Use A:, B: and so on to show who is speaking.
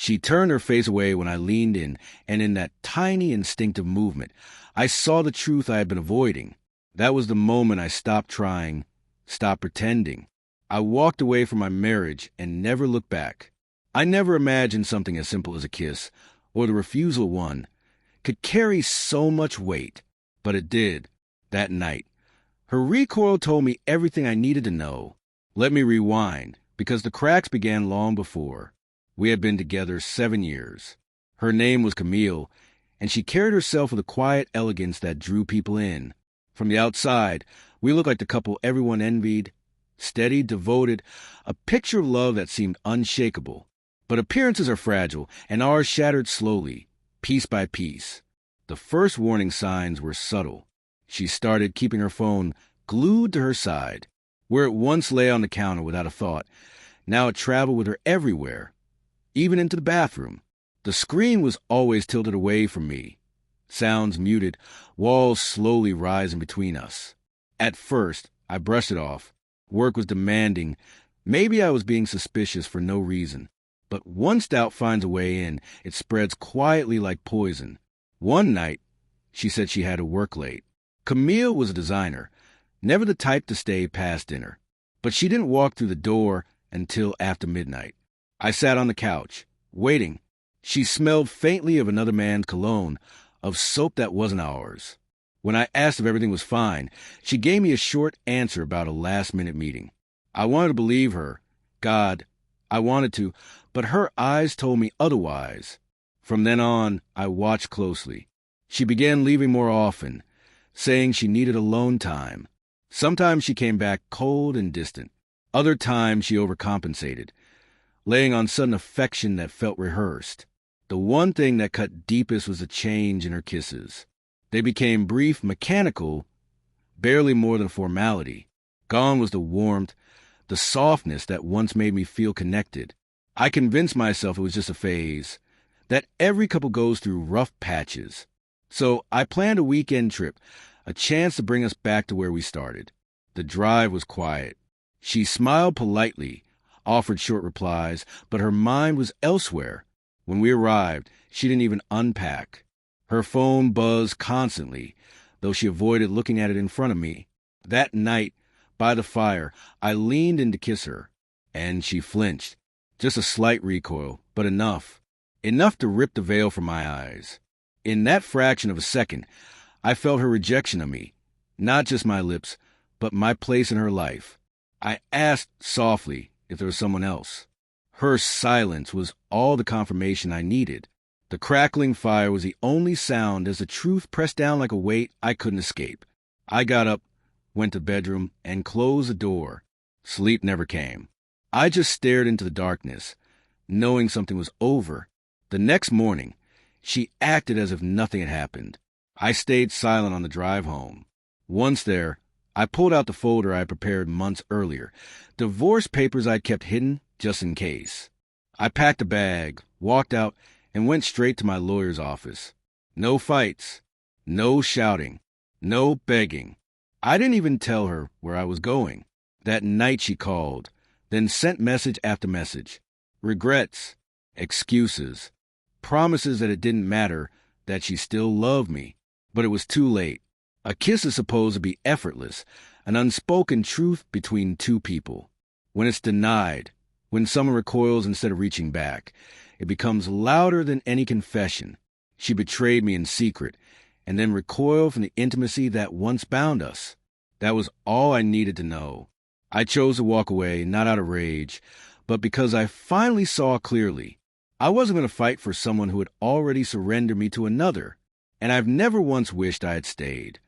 A: She turned her face away when I leaned in, and in that tiny instinctive movement, I saw the truth I had been avoiding. That was the moment I stopped trying, stopped pretending. I walked away from my marriage and never looked back. I never imagined something as simple as a kiss, or the refusal of one, could carry so much weight. But it did, that night. Her recoil told me everything I needed to know. Let me rewind, because the cracks began long before. We had been together 7 years. Her name was Camille, and she carried herself with a quiet elegance that drew people in. From the outside, we looked like the couple everyone envied. Steady, devoted, a picture of love that seemed unshakable. But appearances are fragile, and ours shattered slowly, piece by piece. The first warning signs were subtle. She started keeping her phone glued to her side. Where it once lay on the counter without a thought, now it traveled with her everywhere, even into the bathroom. The screen was always tilted away from me. Sounds muted, walls slowly rising between us. At first, I brushed it off. Work was demanding. Maybe I was being suspicious for no reason. But once doubt finds a way in, it spreads quietly like poison. One night, she said she had to work late. Camille was a designer, never the type to stay past dinner. But she didn't walk through the door until after midnight. I sat on the couch, waiting. She smelled faintly of another man's cologne, of soap that wasn't ours. When I asked if everything was fine, she gave me a short answer about a last-minute meeting. I wanted to believe her. God, I wanted to, but her eyes told me otherwise. From then on, I watched closely. She began leaving more often, saying she needed alone time. Sometimes she came back cold and distant. Other times she overcompensated, laying on sudden affection that felt rehearsed. The one thing that cut deepest was a change in her kisses. They became brief, mechanical, barely more than formality. Gone was the warmth, the softness that once made me feel connected. I convinced myself it was just a phase, that every couple goes through rough patches. So I planned a weekend trip, a chance to bring us back to where we started. The drive was quiet. She smiled politely, offered short replies, but her mind was elsewhere. When we arrived, she didn't even unpack. Her phone buzzed constantly, though she avoided looking at it in front of me. That night, by the fire, I leaned in to kiss her, and she flinched. Just a slight recoil, but enough. Enough to rip the veil from my eyes. In that fraction of a second, I felt her rejection of me, not just my lips, but my place in her life. I asked softly if there was someone else. Her silence was all the confirmation I needed. The crackling fire was the only sound as the truth pressed down like a weight I couldn't escape. I got up, went to the bedroom, and closed the door. Sleep never came. I just stared into the darkness, knowing something was over. The next morning, she acted as if nothing had happened. I stayed silent on the drive home. Once there, I pulled out the folder I had prepared months earlier, divorce papers I'd kept hidden just in case. I packed a bag, walked out, and went straight to my lawyer's office. No fights, no shouting, no begging. I didn't even tell her where I was going. That night she called, then sent message after message. Regrets, excuses, promises that it didn't matter, that she still loved me. But it was too late. A kiss is supposed to be effortless, an unspoken truth between two people. When it's denied, when someone recoils instead of reaching back, it becomes louder than any confession. She betrayed me in secret, and then recoiled from the intimacy that once bound us. That was all I needed to know. I chose to walk away, not out of rage, but because I finally saw clearly. I wasn't going to fight for someone who had already surrendered me to another, and I've never once wished I had stayed.